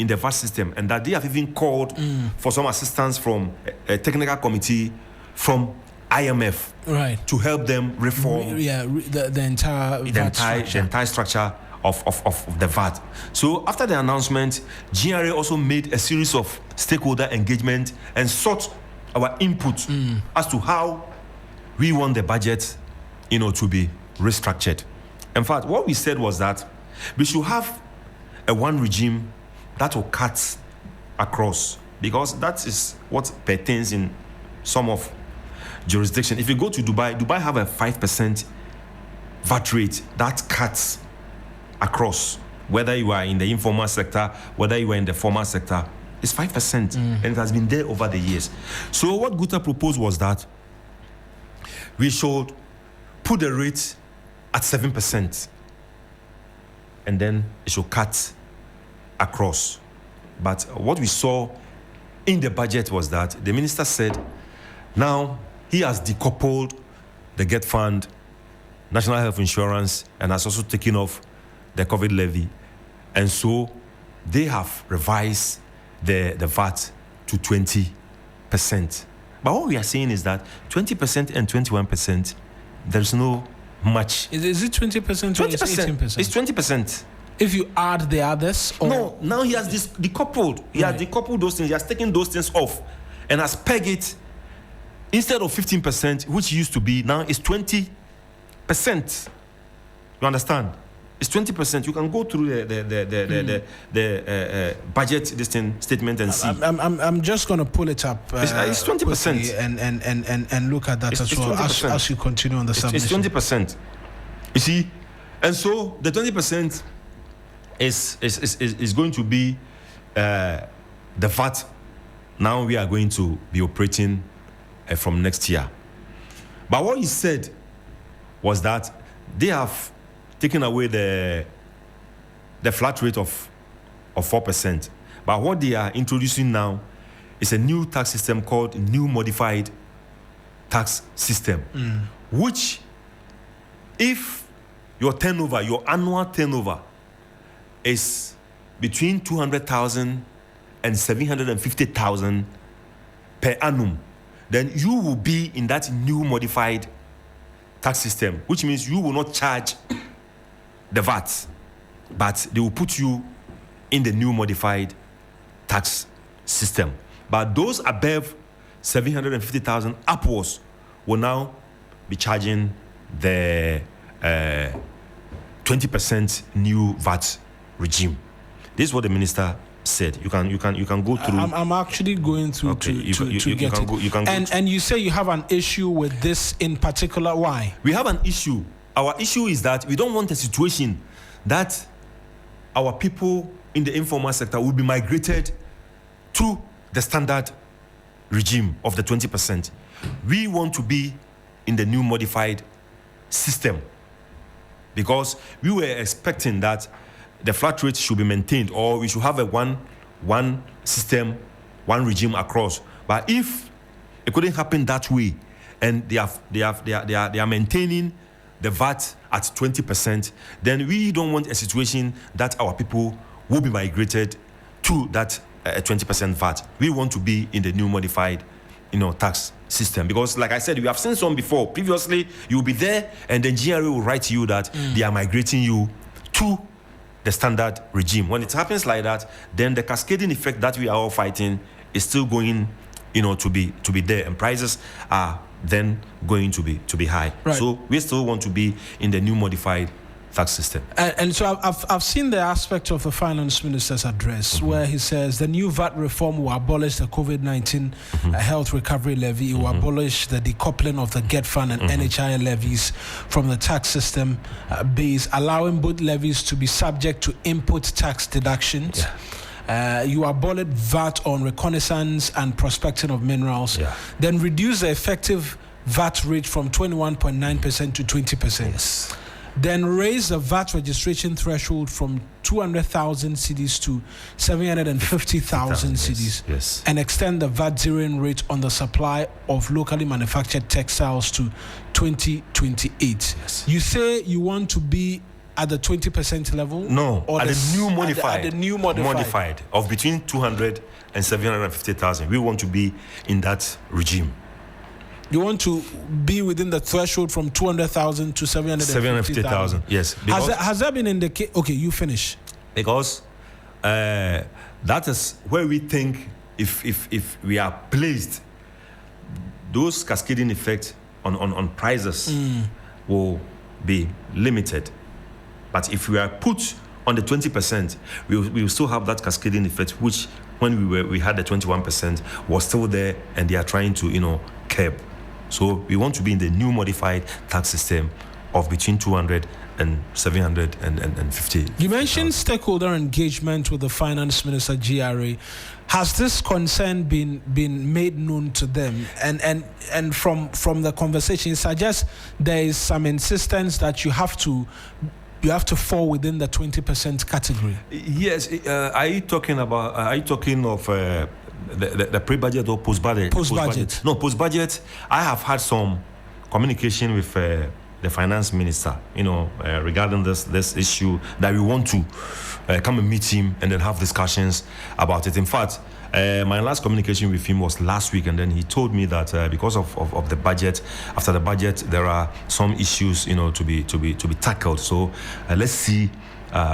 in the VAT system, and that they have even called for some assistance from a technical committee from IMF to help them reform the entire structure of the VAT. So after the announcement, GRA also made a series of stakeholder engagement and sought our input as to how we want the budget, to be restructured. In fact, what we said was that we should have a one regime that will cut across, because that is what pertains in some of jurisdiction. If you go to Dubai have a 5% VAT rate that cuts across, whether you are in the informal sector, whether you are in the formal sector. It's 5%, and it has been there over the years. So what GUTA proposed was that we should put the rate at 7%, and then it should cut across. But what we saw in the budget was that the minister said now he has decoupled the GET Fund, National Health Insurance, and has also taken off the COVID levy. And so they have revised the VAT to 20%. But what we are saying is that 20% and 21%, there's no much. Is it 20% or 18%? It's 20%. If you add the others? Or? No, now he has decoupled. He has decoupled those things. He has taken those things off and has pegged it. Instead of 15%, which used to be, now it's 20%. You understand? It's 20%. You can go through the budget statement and see. I'm just going to pull it up. It's 20%. And look at that as well as you continue on the submission. It's 20%. You see? And so the 20% is going to be the VAT. Now we are going to be operating from next year. But what he said was that they have taken away the flat rate of 4%. But what they are introducing now is a new tax system called New Modified Tax System, which, if your annual turnover is between 200,000 and 750,000 per annum, then you will be in that new modified tax system, which means you will not charge the VAT, but they will put you in the new modified tax system. But those above 750,000 upwards will now be charging the 20% new VAT regime. This is what the minister said. You can go through. I'm actually going through to get it. And you say you have an issue with this in particular. Why? We have an issue. Our issue is that we don't want a situation that our people in the informal sector will be migrated to the standard regime of the 20%. We want to be in the new modified system, because we were expecting that the flat rate should be maintained, or we should have a one system, one regime across. But if it couldn't happen that way, and they are maintaining the VAT at 20%, then we don't want a situation that our people will be migrated to that 20% VAT. We want to be in the new modified, tax system, because, like I said, we have seen some before. Previously, you will be there, and then GRA will write to you that they are migrating you to the standard regime. When it happens like that, then the cascading effect that we are all fighting is still going, to be there, and prices are then going to be high. Right. So we still want to be in the new modified tax system. And so I've seen the aspect of the finance minister's address where he says the new VAT reform will abolish the COVID-19 health recovery levy. It will abolish the decoupling of the GET Fund and NHI levies from the tax system base, allowing both levies to be subject to input tax deductions. You abolish VAT on reconnaissance and prospecting of minerals, then reduce the effective VAT rate from 21.9% to 20%. Yes. Then raise the VAT registration threshold from 200,000 cedis to 750,000 cedis. Yes. And extend the VAT zeroing rate on the supply of locally manufactured textiles to 2028. Yes. You say you want to be at the 20% level? No, or at the new modified. At the new modified. Of between 200 and 750,000. We want to be in that regime. You want to be within the threshold from 200,000 to 750,000. Yes. Has that been indicated? Okay, you finish. Because that is where we think if we are placed, those cascading effects on prices will be limited. But if we are put on the 20%, we will still have that cascading effect, which when we had the 21% was still there, and they are trying to curb. So we want to be in the new modified tax system of between 200 and 750. You mentioned stakeholder engagement with the finance minister, GRA. Has this concern been made known to them? And from the conversation, it suggests there is some insistence that you have to fall within the 20% category. Yes. Are you talking of the pre-budget or post-budget? Post-budget. No, post-budget. I have had some communication with the finance minister, regarding this issue, that we want to come and meet him and then have discussions about it. In fact, my last communication with him was last week, and then he told me that because of the budget, after the budget, there are some issues, to be tackled. So let's see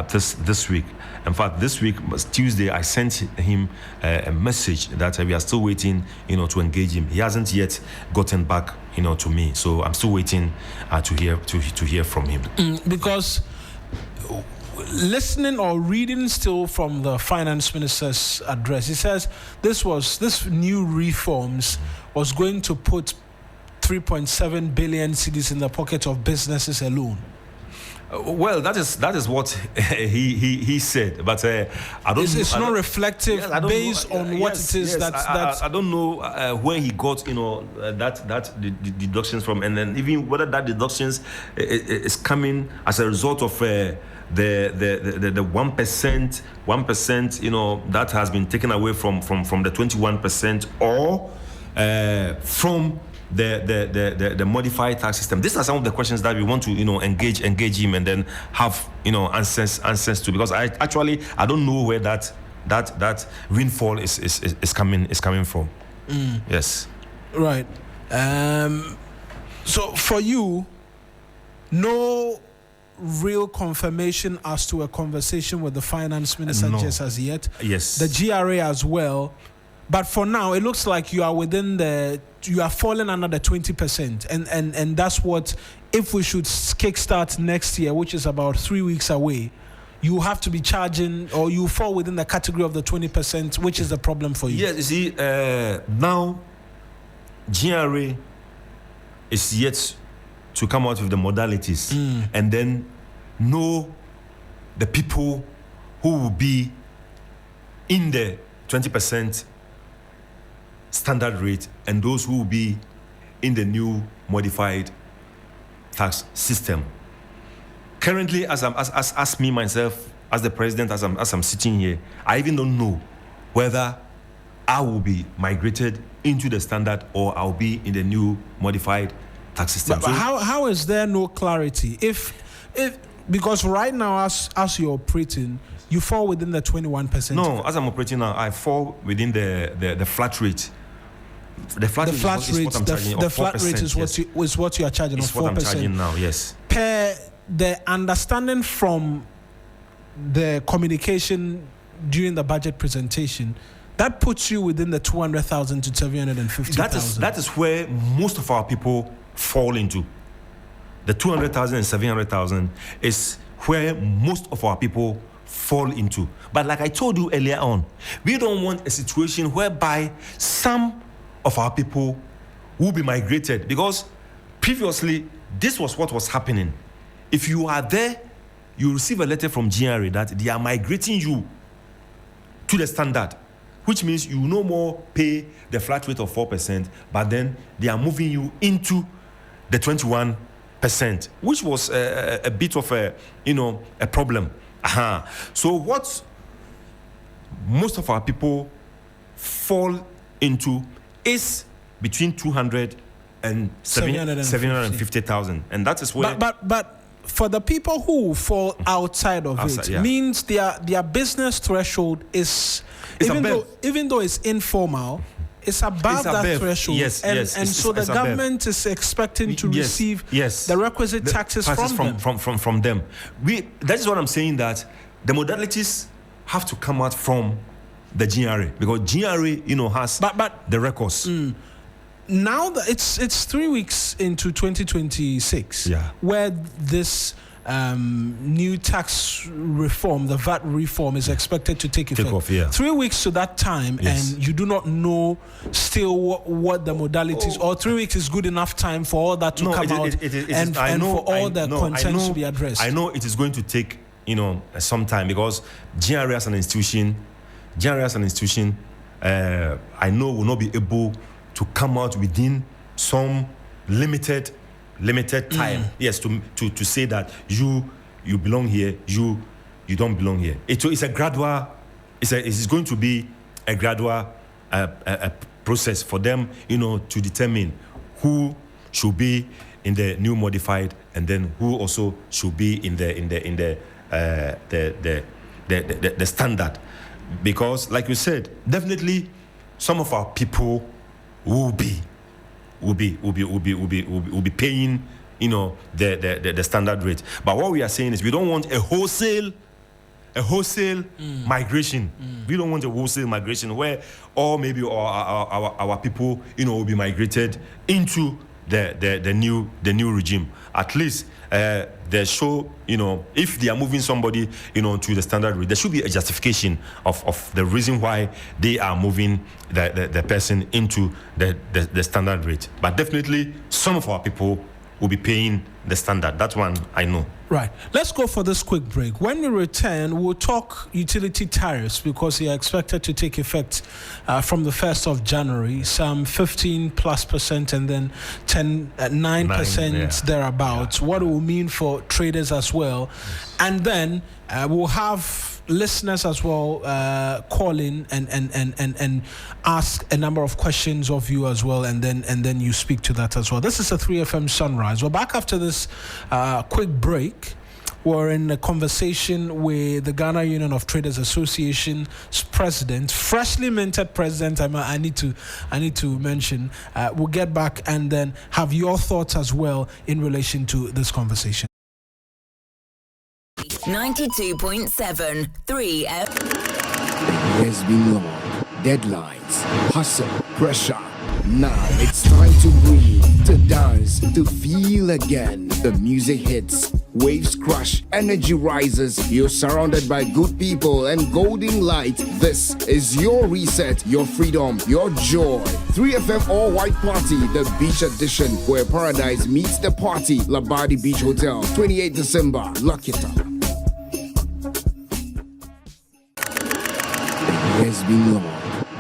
this week. In fact, this week, Tuesday, I sent him a message that we are still waiting, to engage him. He hasn't yet gotten back, to me. So I'm still waiting to hear from him. Because listening or reading still from the finance minister's address, he says this new reforms was going to put 3.7 billion cedis in the pocket of businesses alone. Well, that is what he said, but I don't. It's not reflective based on what it is. I don't know where he got that deductions from, and then even whether that deductions is coming as a result of the 1%, that has been taken away from the 21%, or from the modified tax system. These are some of the questions that we want to engage him and then have answers to, because I don't know where that windfall is coming from. Yes. Right. So for you, no real confirmation as to a conversation with the finance minister just as yet. Yes. The GRA as well. But for now, it looks like you are you are falling under the 20%. And that's what, if we should kickstart next year, which is about 3 weeks away, you have to be charging, or you fall within the category of the 20%, which is the problem for you. Yes, you see, now GRA is yet to come out with the modalities and then know the people who will be in the 20% standard rate and those who will be in the new modified tax system. Currently, as me myself, as the president, as I'm sitting here, I even don't know whether I will be migrated into the standard or I'll be in the new modified tax system. But how is there no clarity? If because right now, as you're operating, you fall within the 21%. No, as I'm operating now, I fall within the flat rate. The flat rate is what you are charging. It's what I'm charging now. Yes. Per the understanding from the communication during the budget presentation, that puts you within the 200,000 to 750,000. That is where most of our people fall into. The 200,000 and 700,000 is where most of our people fall into. But like I told you earlier on, we don't want a situation whereby some of our people will be migrated, because previously this was what was happening. If you are there, you receive a letter from GRA that they are migrating you to the standard, which means you no more pay the flat rate of 4%, but then they are moving you into the 21%, which was a bit of a problem. So what most of our people fall into is between 200 and 750,000, and that is where. But for the people who fall outside of it, means their business threshold is, even though it's informal, it's above that threshold. Yes, and so the government is expecting to receive the requisite taxes from them. That is what I'm saying, that the modalities have to come out from the GRA, because GRA, has the records. Now that it's 3 weeks into 2026, where this new tax reform, the VAT reform, is expected to take effect. 3 weeks to that time, and you do not know still what the modalities, or 3 weeks is good enough time for all that to come out and for all the concerns to be addressed. I know it is going to take some time, because GRA as an institution, I know will not be able to come out within some limited time. Yes, to say that you belong here, you don't belong here. It's a gradual. It's going to be a gradual process for them, to determine who should be in the new modified, and then who also should be in the standard. Because, like you said, definitely some of our people will be paying, the standard rate. But what we are saying is, we don't want a wholesale migration. We don't want a wholesale migration where maybe our people, will be migrated into the new regime. At least they show, if they are moving somebody, to the standard rate, there should be a justification of the reason why they are moving the person into the standard rate. But definitely, some of our people will be paying the standard. That one I know. Right. Let's go for this quick break. When we return, we'll talk utility tariffs, because they are expected to take effect from the 1st of January, some 15+%, and then 9% thereabouts. What it will mean for traders as well. And then we'll have listeners as well call in and ask a number of questions of you as well, and then you speak to that as well. This is a 3FM Sunrise. We're back after this quick break. We're in a conversation with the Ghana Union of Traders Association's president, freshly minted president. I need to mention. We'll get back and then have your thoughts as well in relation to this conversation. 92.7 3F. There's been long deadlines, hustle, pressure. Now it's time to breathe, to dance, to feel again. The music hits, waves crush, energy rises. You're surrounded by good people and golden light. This is your reset, your freedom, your joy. 3FM All White Party, the beach edition, where paradise meets the party. Labadi Beach Hotel, 28 December. Lock it up. There's been long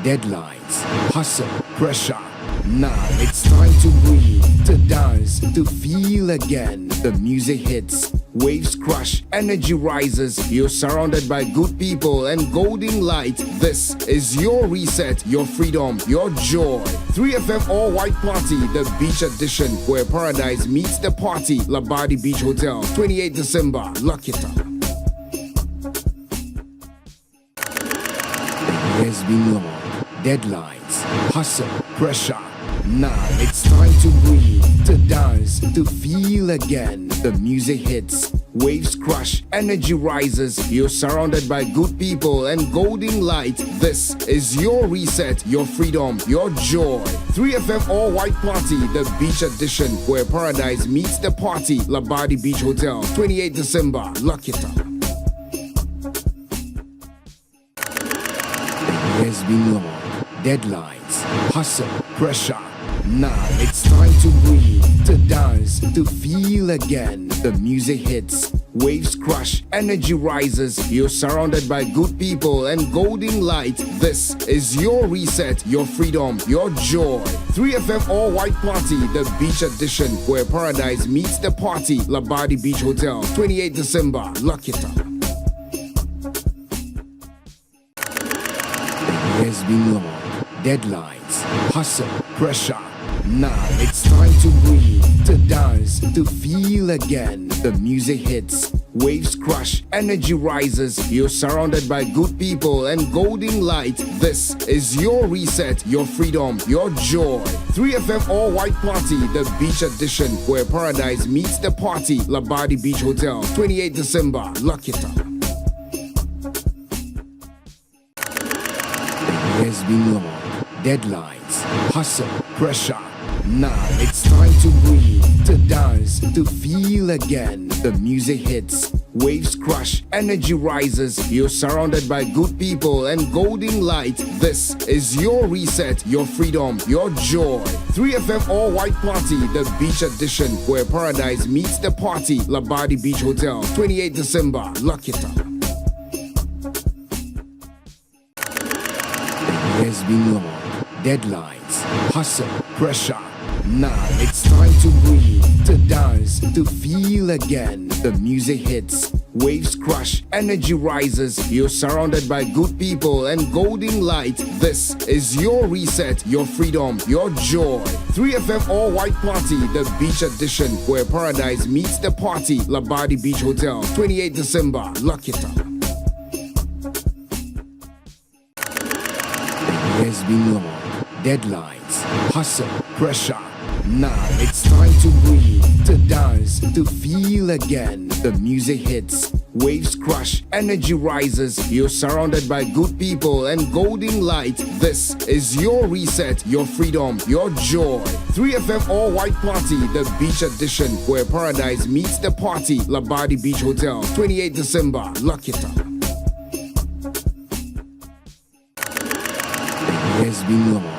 deadlines, hustle, pressure. Now it's time to breathe, to dance, to feel again. The music hits, waves crush, energy rises. You're surrounded by good people and golden light. This is your reset, your freedom, your joy. 3FM All White Party, the beach edition, where paradise meets the party. Labadi Beach Hotel, 28 December. Lock it up. There's been long deadlines, hustle, pressure. Now it's time to breathe, to dance, to feel again. The music hits, waves crush, energy rises. You're surrounded by good people and golden light. This is your reset, your freedom, your joy. 3FM All White Party, the beach edition, where paradise meets the party. Labadi Beach Hotel, 28 December. Lock it up. There's been long deadlines, hustle, pressure. Now it's time to breathe, to dance, to feel again. The music hits, waves crush, energy rises. You're surrounded by good people and golden light. This is your reset, your freedom, your joy. 3FM All White Party, the beach edition, where paradise meets the party. Labadi Beach Hotel, 28 December. Lock it up. There's been long deadlines, hustle, pressure. Now it's time to breathe, to dance, to feel again. The music hits, waves crash, energy rises. You're surrounded by good people and golden light. This is your reset, your freedom, your joy. 3FM All White Party, the beach edition, where paradise meets the party. Labadi Beach Hotel, 28 December. Lock it up. The year's been long. Deadlines, hustle, pressure. Now it's time to breathe, to dance, to feel again. The music hits, waves crash, energy rises. You're surrounded by good people and golden light. This is your reset, your freedom, your joy. 3FM All White Party, the beach edition, where paradise meets the party. Labadi Beach Hotel, 28 December. Lock it up. The year's been long. Deadlines, hustle, pressure. Now it's time to breathe, to dance, to feel again. The music hits, waves crash, energy rises. You're surrounded by good people and golden light. This is your reset, your freedom, your joy. 3FM All White Party, the beach edition, where paradise meets the party. Labadi Beach Hotel, 28 December. Lock it up. The year's been long. Deadlines, hustle, pressure. Now it's time to breathe, to dance, to feel again. The music hits, waves crash, energy rises. You're surrounded by good people and golden light. This is your reset, your freedom, your joy. 3FM All White Party, the beach edition, where paradise meets the party. Labadi Beach Hotel, 28 December. Lock it up. The year's been long.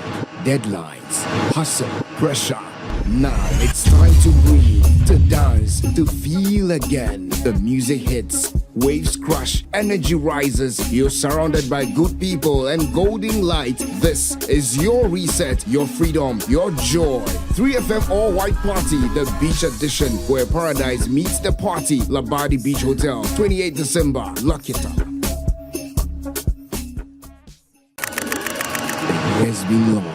Deadlines, hustle, pressure. Now it's time to breathe, to dance, to feel again. The music hits, waves crash, energy rises. You're surrounded by good people and golden light. This is your reset, your freedom, your joy. 3FM All White Party, the beach edition, where paradise meets the party. Labadi Beach Hotel, 28 December. Lock it up. The year's been long.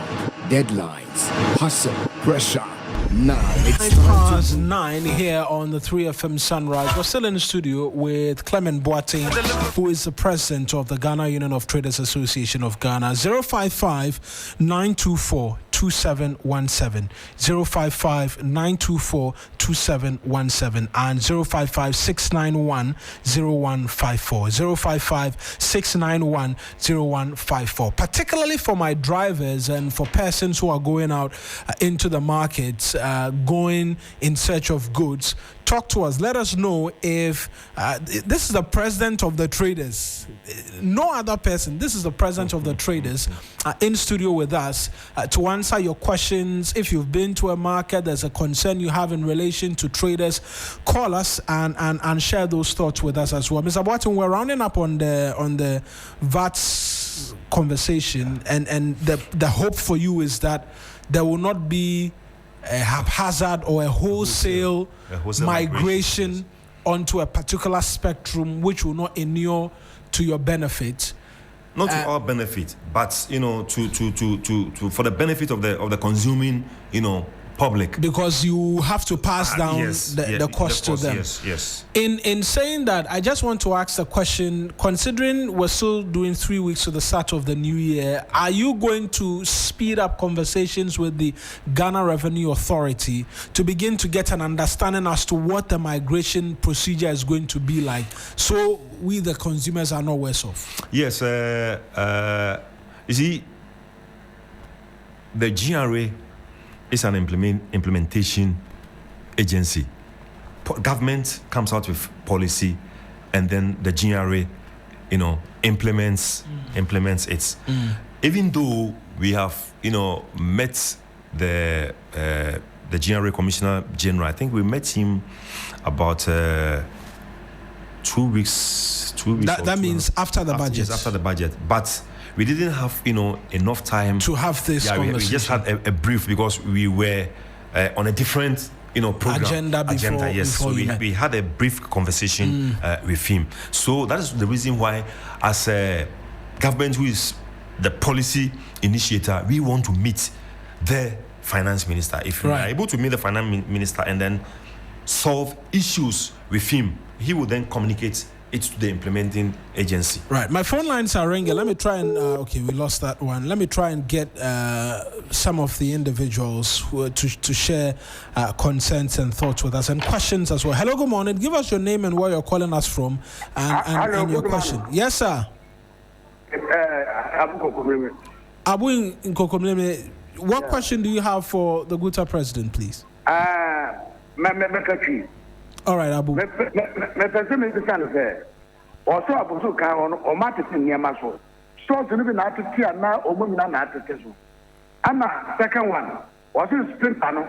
Deadlines, hustle, pressure. Now it's time to 9 here on the 3FM Sunrise. We're still in the studio with Clement Boateng, who is the president of the Ghana Union of Traders Association of Ghana. 055-924-2717, 055-924-2717, and 055-691-0154, 055-691-0154. Particularly for my drivers and for persons who are going out into the market, going in search of goods, talk to us. Let us know if this is the president of the traders. No other person. This is the president of the traders in studio with us to answer your questions. If you've been to a market, there's a concern you have in relation to traders, call us and share those thoughts with us as well. Mr. Boateng, we're rounding up on the VAT conversation, and the hope for you is that there will not be a haphazard or a wholesale migration onto a particular spectrum which will not inure to your benefit. Not to our benefit, but to for the benefit of the consuming public. Because you have to pass down the cost to them. Yes. In saying that, I just want to ask a question. Considering we're still doing 3 weeks to the start of the new year, are you going to speed up conversations with the Ghana Revenue Authority to begin to get an understanding as to what the migration procedure is going to be like, so we the consumers are not worse off? Yes. You see, the GRA is an implementation agency. Government comes out with policy, and then the GRA, implements it. Even though we have, met the GRA Commissioner General, I think we met him about 2 weeks. That means after the budget. Yes, after the budget, but we didn't have enough time to have this conversation. We just had a brief because we were on a different program agenda. Yes, so we had a brief conversation with him. So that is the reason why, as a government who is the policy initiator, we want to meet the finance minister. If we are able to meet the finance minister and then solve issues with him, he will then communicate it to the implementing agency. Right. My phone lines are ringing. Let me try and okay, we lost that one. Let me try and get some of the individuals who to share concerns and thoughts with us and questions as well. Hello, good morning. Give us your name and where you're calling us from and your question. Morning. Yes, sir. Abu in Kokomleme, what question do you have for the GUTA president, please? All right, Abu. Also, Abu can on marketing near Maso. So to live in Attica now or women and Attica. And second one was in Spring Panel.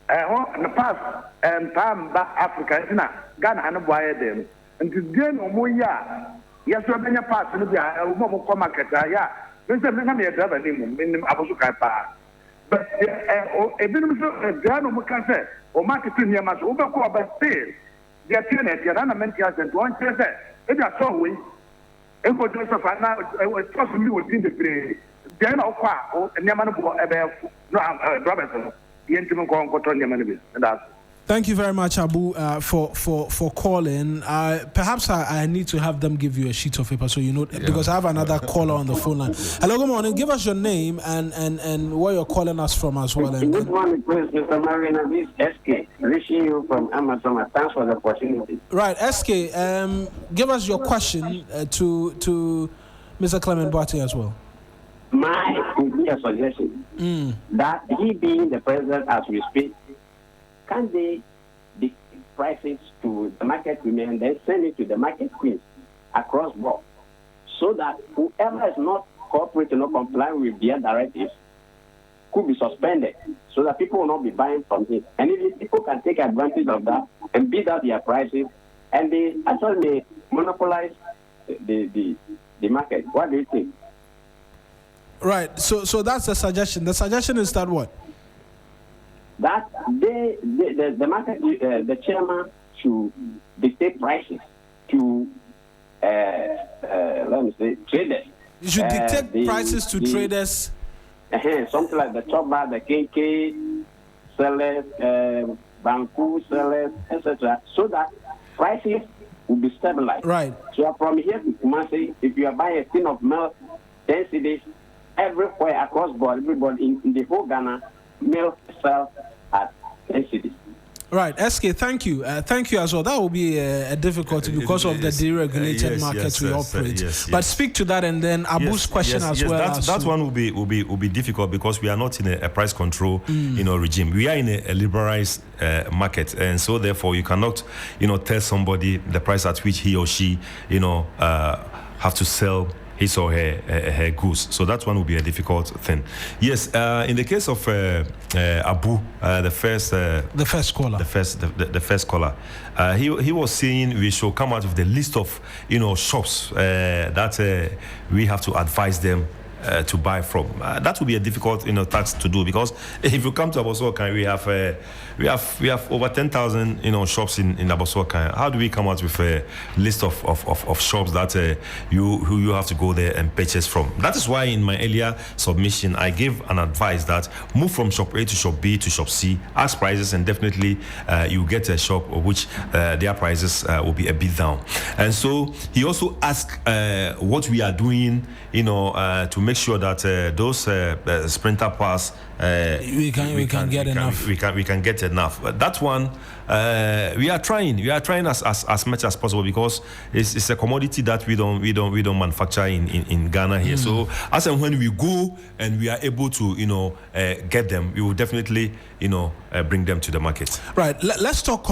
In the past and time back Africa, Ghana and wire them. And to gain Omoya, yes, we're being a part of the Momo market. Yeah, there's a driver in Abu Kaipa. But a bit of a Ghana can say, or marketing near Maso, overcall by sale. They are tenants, they are ornamentials, and one says that if I saw we, if we do so far now, it was possibly within the play. Then I'll call a Yaman Robinson, the intimate control Yaman. And that's thank you very much, Abu, for calling. Perhaps I need to have them give you a sheet of paper so you know, because I have another caller on the phone line. Hello, good morning. Give us your name and where you're calling us from as well. Good morning, please, Mr. Marina. This is SK, reaching you from Amazon. Thanks for the opportunity. Right, SK, give us your question to Mr. Clement Boate as well. My would be a suggestion that he being the president as we speak, can they decrease prices to the market women and then send it to the market queens across board so that whoever is not cooperating or complying with their directives could be suspended so that people will not be buying from him. And if people can take advantage of that and beat out their prices and they actually monopolize the market. What do you think? Right. So that's the suggestion. The suggestion is that what? That the market, the chairman should dictate prices to, let me say, traders. You should dictate prices to traders. Something like the top bar, the KK sellers, Banku sellers, etc., so that prices will be stabilized. Right. So from here to Kumasi, if you are buying a tin of milk, 10 cedis, everywhere across board, everybody in the whole Ghana, milk sells at 10 cedis. Right, SK, thank you. Thank you as well. That will be a difficulty because of the deregulated markets we operate. But speak to that and then Abu's question as well. That one will be difficult because we are not in a price control regime. We are in a liberalized market, and so therefore you cannot tell somebody the price at which he or she have to sell his or her goods. So that one will be a difficult thing. Yes, in the case of Abu, the first caller, he was saying we should come out with the list of shops that we have to advise them to buy from. That will be a difficult task to do because if you come to Abosokan, we have over 10,000 shops in Abosokan. How do we come out with a list of shops that you have to go there and purchase from? That is why in my earlier submission I gave an advice that move from shop A to shop B to shop C, ask prices, and definitely you get a shop of which their prices will be a bit down. And so he also asked what we are doing to make sure that those sprinter pass we can get enough. We can get enough. But that one we are trying as much as possible because it's a commodity that we don't manufacture in Ghana here. So as and when we go and we are able to get them, we will definitely bring them to the market. Right. Let's talk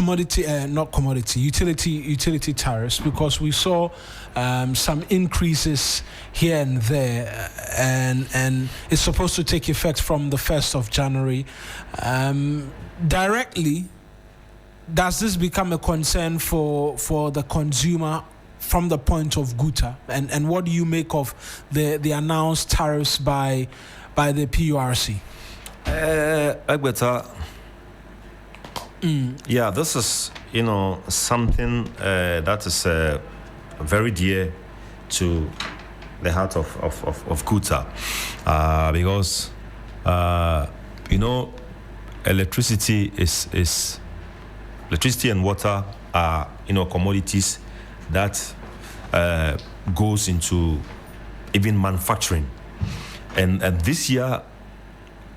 utility tariffs, because we saw some increases here and there, and it's supposed to take effect from the 1st of January. Directly, does this become a concern for the consumer from the point of GUTA? And what do you make of the announced tariffs by the PURC? Agbeta, yeah, this is something that is very dear to the heart of GUTA, because electricity is electricity and water are, commodities that goes into even manufacturing. And this year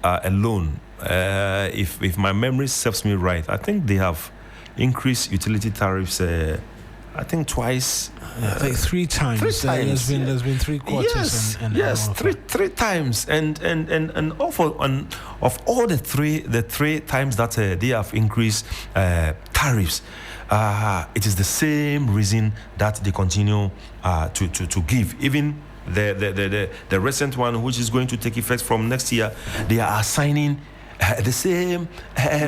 alone, if my memory serves me right, I think they have increased utility tariffs. I think twice. Like three times. There's been 3 quarters. Yes, three times, and of all the three times that they have increased tariffs, it is the same reason that they continue to give. Even the recent one, which is going to take effect from next year, they are assigning the same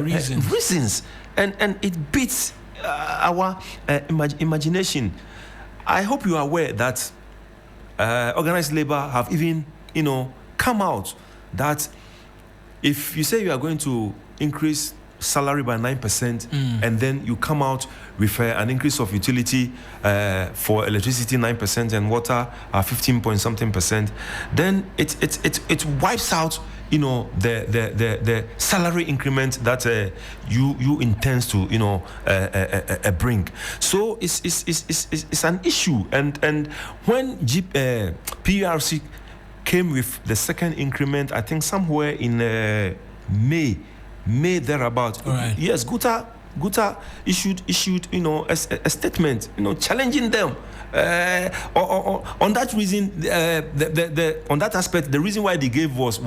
reasons, and it beats our imagination. I hope you are aware that organized labor have even, come out that if you say you are going to increase salary by 9%, and then you come out with an increase of utility for electricity 9% and water 15 point something percent, then it wipes out the salary increment that you intend to bring. So it's an issue, and when PRC came with the second increment, I think somewhere in May thereabout. Right. Yes, GUTA issued a statement challenging them on that reason. On that aspect, the reason why they gave was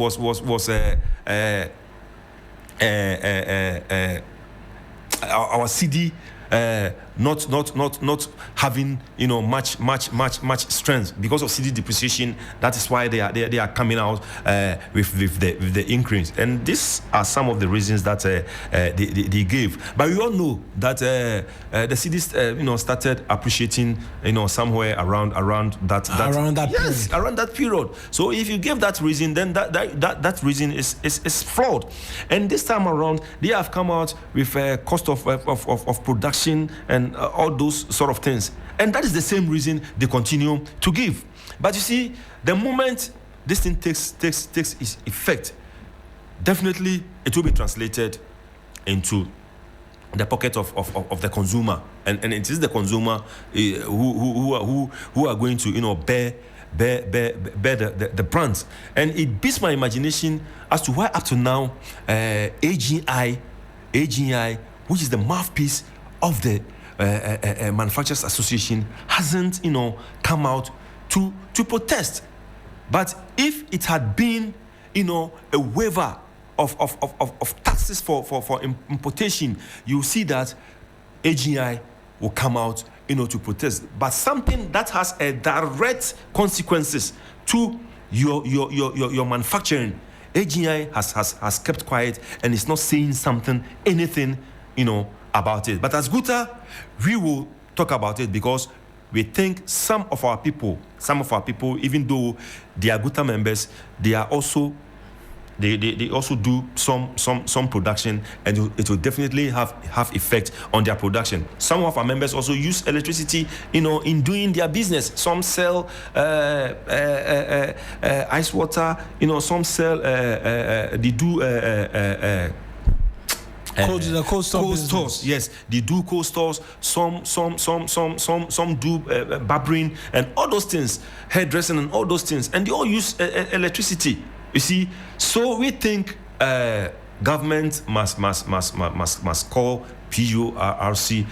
our CD not having much strength because of CD depreciation. That is why they are coming out with the increase, and these are some of the reasons that they gave. But we all know that the CD started appreciating somewhere around that period. Around that period. So if you give that reason, then that reason is flawed. And this time around, they have come out with a cost of production and all those sort of things, and that is the same reason they continue to give. But you see, the moment this thing takes its effect, definitely it will be translated into the pocket of the consumer, and it is the consumer who are going to bear the brunt. And it beats my imagination as to why up to now AGI, which is the mouthpiece of the Manufacturers Association, hasn't come out to protest. But if it had been a waiver of taxes for importation, you see that AGI will come out to protest. But something that has a direct consequences to your manufacturing, AGI has kept quiet and is not saying anything about it. But as GUTA, we will talk about it because we think some of our people, even though they are GUTA members, they also do some production, and it will definitely have effect on their production. Some of our members also use electricity, in doing their business. Some sell ice water, some sell they do cold stores. Yes, they do cold stores. Some do barbering and all those things, hairdressing and all those things, and they all use electricity. You see, so we think government must call PURC,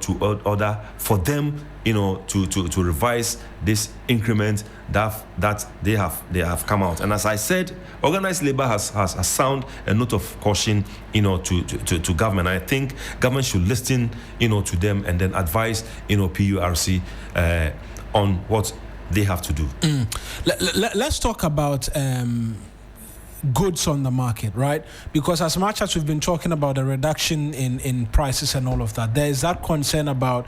to order for them, to revise this increment that they have come out. And as I said, organized labor has sound a note of caution, to government. I think government should listen, to them and then advise, PURC on what they have to do. Let's talk about goods on the market, right? Because as much as we've been talking about a reduction in prices and all of that, there is that concern about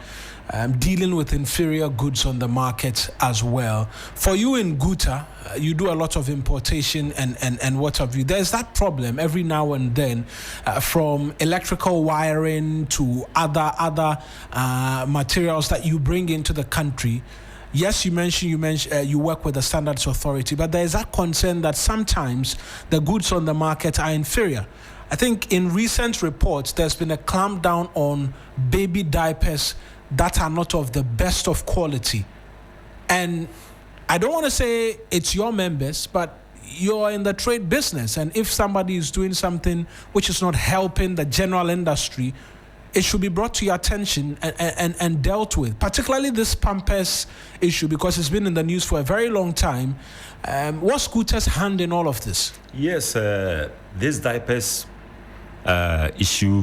dealing with inferior goods on the market as well. For you in GUTA, you do a lot of importation and what have you. There's that problem every now and then, from electrical wiring to other materials that you bring into the country. Yes, you mentioned you work with the Standards Authority, but there is that concern that sometimes the goods on the market are inferior. I think in recent reports, there's been a clampdown on baby diapers that are not of the best of quality. And I don't want to say it's your members, but you're in the trade business. And if somebody is doing something which is not helping the general industry, it should be brought to your attention and dealt with, particularly this Pampers issue, because it's been in the news for a very long time. What's GUTA's hand in all of this? Yes, this diapers issue,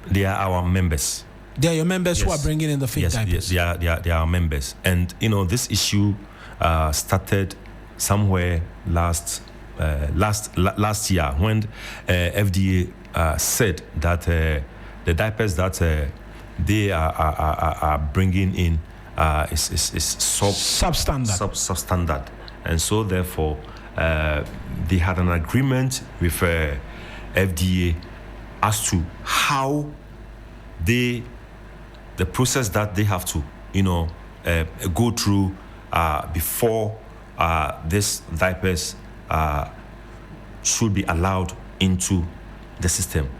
they are our members. They are your members who are bringing in the fake diapers? Yes, they are our members. And, this issue started somewhere last year when FDA said that the diapers that they are bringing in is substandard, and so therefore they had an agreement with FDA as to how the process that they have to go through before these diapers should be allowed into the system.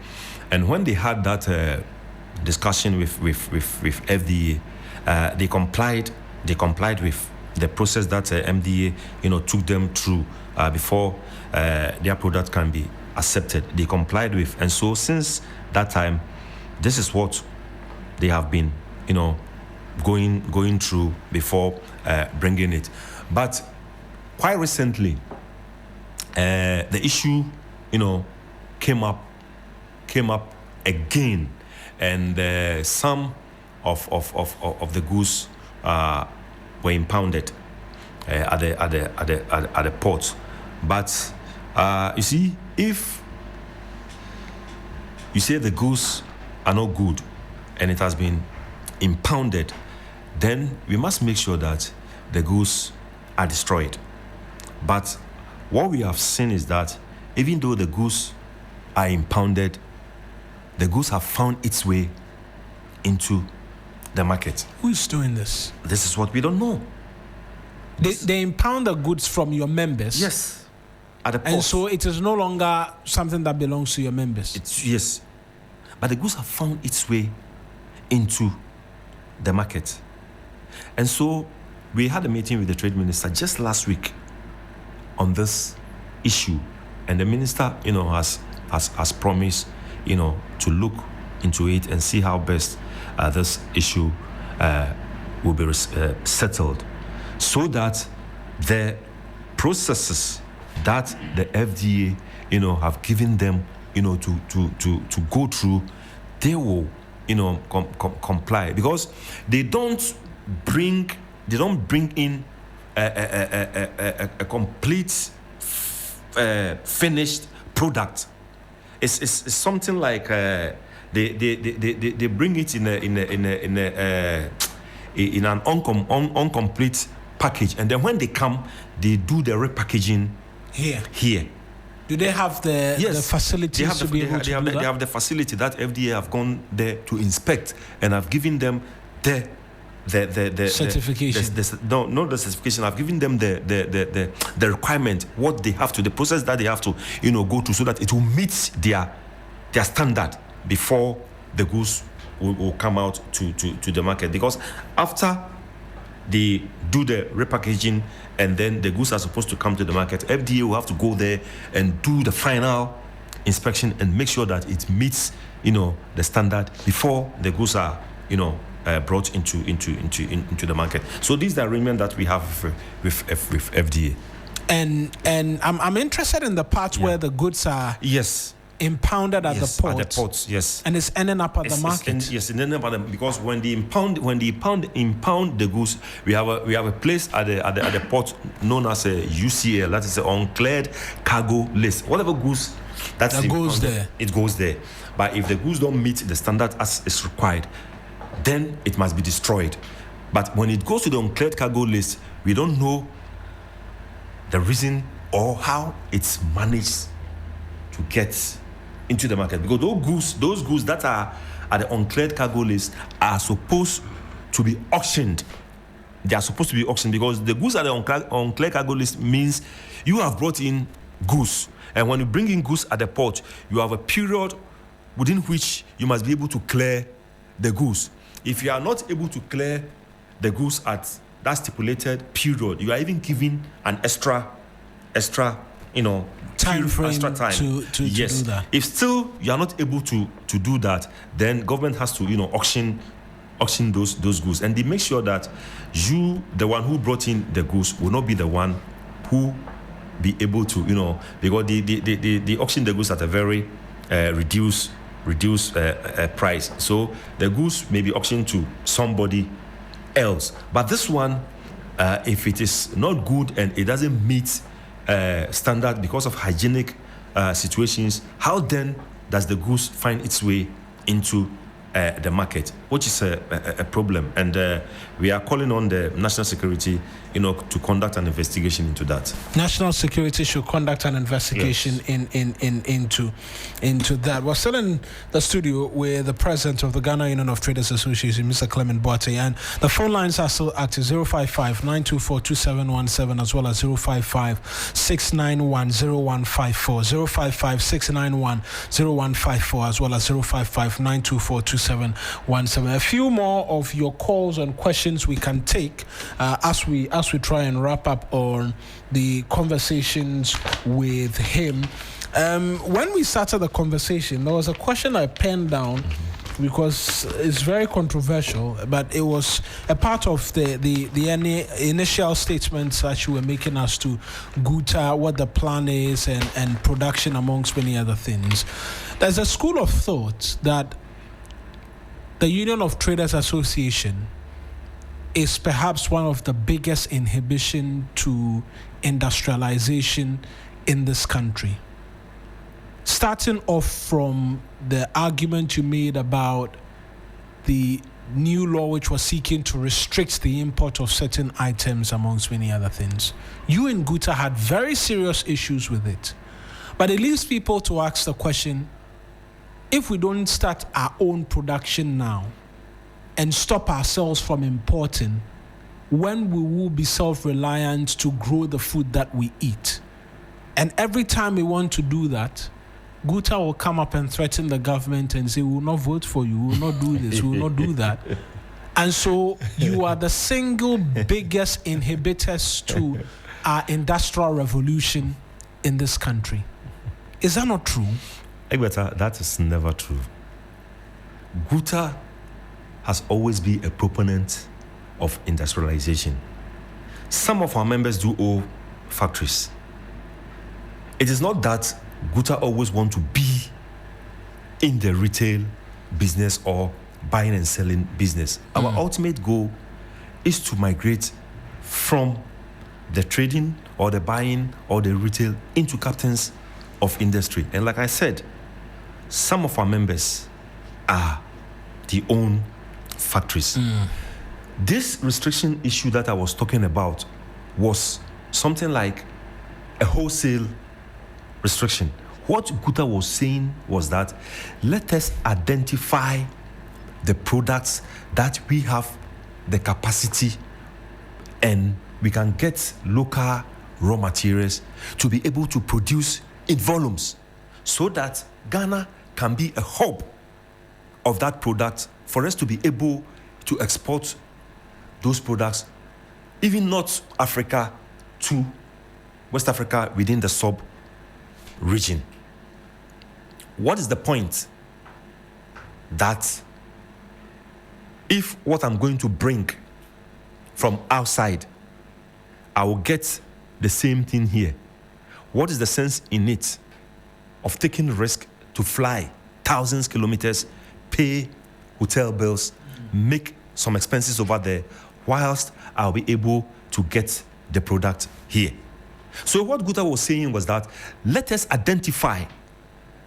And when they had that discussion with FDA, they complied with the process that MDA took them through before their product can be accepted. They complied with, and so since that time, this is what they have been going through before bringing it. But quite recently, the issue came up again, and some of the goods were impounded at the port. But you see, if you say the goods are not good and it has been impounded, then we must make sure that the goods are destroyed. But what we have seen is that even though the goods are impounded, the goods have found its way into the market. Who is doing this? This is what we don't know. They impound the goods from your members? Yes. At the port. And so it is no longer something that belongs to your members? Yes. But the goods have found its way into the market. And so we had a meeting with the trade minister just last week on this issue. And the minister, has promised, to look into it and see how best this issue will be settled, so that the processes that the FDA, have given them, to go through, they will, comply, because they don't bring in a complete finished product. It's something like they bring it in an incomplete package, and then when they come, they do the repackaging here. Do they have the facilities to be able to do that? They have the facility that FDA have gone there to inspect and have given them the certification. Not the certification. I've given them the requirement, what they have to, the process that they have to, go to, so that it will meet their standard before the goods will come out to the market. Because after they do the repackaging and then the goods are supposed to come to the market, FDA will have to go there and do the final inspection and make sure that it meets, the standard before the goods are, brought into the market. So these are the arrangement that we have with FDA. And I'm interested in the part where the goods are impounded at the port. At the ports, yes. And it's ending up at the market. It's ending up at because when they impound the goods, we have a place at the port known as a UCL, that is an uncleared cargo list. Whatever goods that goes there, it goes there. But if the goods don't meet the standard as is required, then it must be destroyed. But when it goes to the uncleared cargo list, we don't know the reason or how it's managed to get into the market, because those goods that are at the uncleared cargo list are supposed to be auctioned. They are supposed to be auctioned, because the goods at the uncleared cargo list means you have brought in goods. And when you bring in goods at the port, you have a period within which you must be able to clear the goods. If you are not able to clear the goods at that stipulated period, you are even given an extra, time frame extra time to yes. do that. If still you are not able to do that, then government has to auction those goods, and they make sure that you, the one who brought in the goods, will not be the one who be able to because they auction the goods at a very reduced price. So the goods may be auctioned to somebody else. But this one, if it is not good and it doesn't meet standard because of hygienic situations, how then does the goods find its way into the market, which is a problem? And we are calling on the national security to conduct an investigation into that. National security should conduct an investigation into that. We're still in the studio with the president of the Ghana Union of Traders Association, Mr. Clement Boate, and the phone lines are still active: 055-924-2717 as well as 055-691-0154, 055-691-0154 as well as 055-924-2717. A few more of your calls and questions we can take as we try and wrap up on the conversations with him. When we started the conversation, there was a question I penned down because it's very controversial, but it was a part of the initial statements that you were making as to GUTA, what the plan is, and production, amongst many other things. There's a school of thought that the Union of Traders Association is perhaps one of the biggest inhibition to industrialization in this country. Starting off from the argument you made about the new law which was seeking to restrict the import of certain items, amongst many other things. You in GUTA had very serious issues with it. But it leaves people to ask the question, if we don't start our own production now and stop ourselves from importing, when we will be self-reliant to grow the food that we eat? And every time we want to do that, GUTA will come up and threaten the government and say, we will not vote for you, we will not do this, we will not do that. And so you are the single biggest inhibitors to our industrial revolution in this country. Is that not true? Egbeta, that is never true. GUTA has always been a proponent of industrialization. Some of our members do own factories. It is not that GUTA always want to be in the retail business or buying and selling business. Our ultimate goal is to migrate from the trading or the buying or the retail into captains of industry. And like I said, some of our members are the own factories. This restriction issue that I was talking about was something like a wholesale restriction. What GUTA was saying was that let us identify the products that we have the capacity and we can get local raw materials to be able to produce in volumes so that Ghana can be a hub of that product for us to be able to export those products, even North Africa to West Africa within the sub-region. What is the point? That if what I'm going to bring from outside, I will get the same thing here. What is the sense in it of taking risk to fly thousands of kilometers, pay hotel bills, make some expenses over there, whilst I'll be able to get the product here? So what GUTA was saying was that let us identify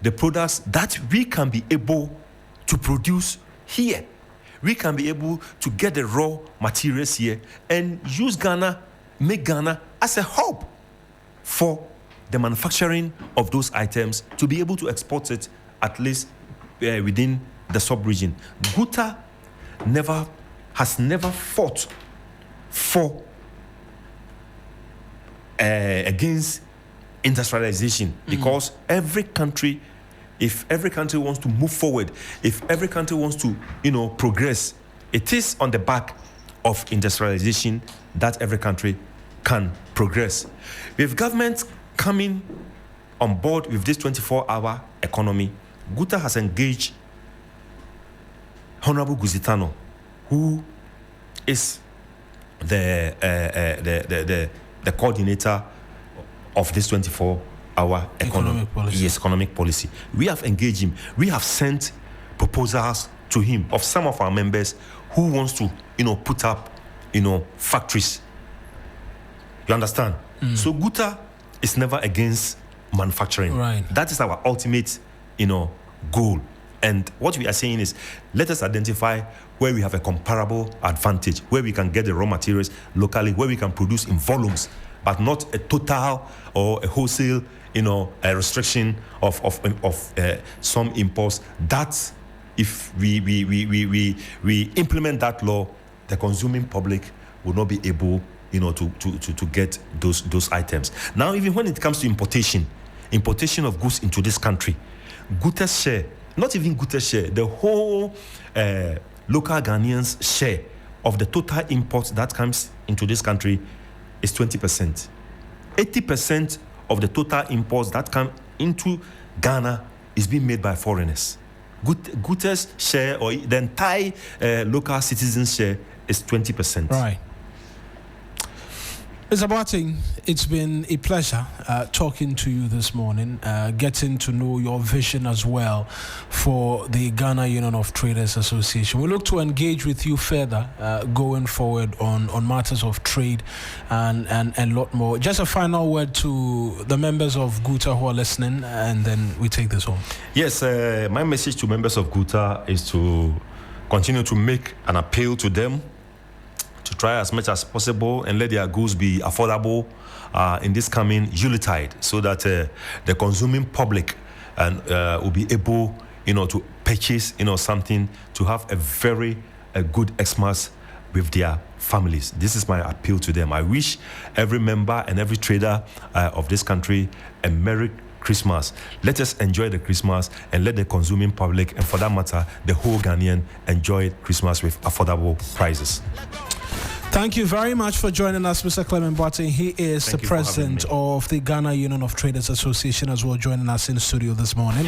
the products that we can be able to produce here. We can be able to get the raw materials here and use Ghana, make Ghana as a hub for the manufacturing of those items to be able to export it at least within the sub-region. GUTA has never fought for against industrialization, because every country, if every country wants to move forward, if every country wants to, progress, it is on the back of industrialization that every country can progress. With government coming on board with this 24-hour economy, GUTA has engaged Honorable Guzitano, who is the coordinator of this 24-hour economic policy. We have engaged him. We have sent proposals to him of some of our members who wants to, put up, factories. You understand? So GUTA is never against manufacturing. Right. That is our ultimate, goal. And what we are saying is, let us identify where we have a comparable advantage, where we can get the raw materials locally, where we can produce in volumes, but not a total or a wholesale, a restriction of some imports. That if we implement that law, the consuming public will not be able, to get those items. Now, even when it comes to importation of goods into this country, GUTA's share, not even GUTA's share, the whole local Ghanaians' share of the total imports that comes into this country is 20%. 80% of the total imports that come into Ghana is being made by foreigners. GUTA's share, or the entire local citizens' share, is 20%. Right. Mr. Boateng, it's been a pleasure talking to you this morning, getting to know your vision as well for the Ghana Union of Traders Association. We look to engage with you further going forward on matters of trade and a lot more. Just a final word to the members of GUTA who are listening, and then we take this home. Yes, my message to members of GUTA is to continue to make an appeal to them to try as much as possible and let their goods be affordable in this coming Yuletide, so that the consuming public will be able, to purchase, something to have a very good Xmas with their families. This is my appeal to them. I wish every member and every trader of this country a Merry Christmas. Let us enjoy the Christmas and let the consuming public, and for that matter, the whole Ghanaian, enjoy Christmas with affordable prices. Thank you very much for joining us, Mr. Clement Boateng. He is the president of the Ghana Union of Traders Association as well, joining us in the studio this morning.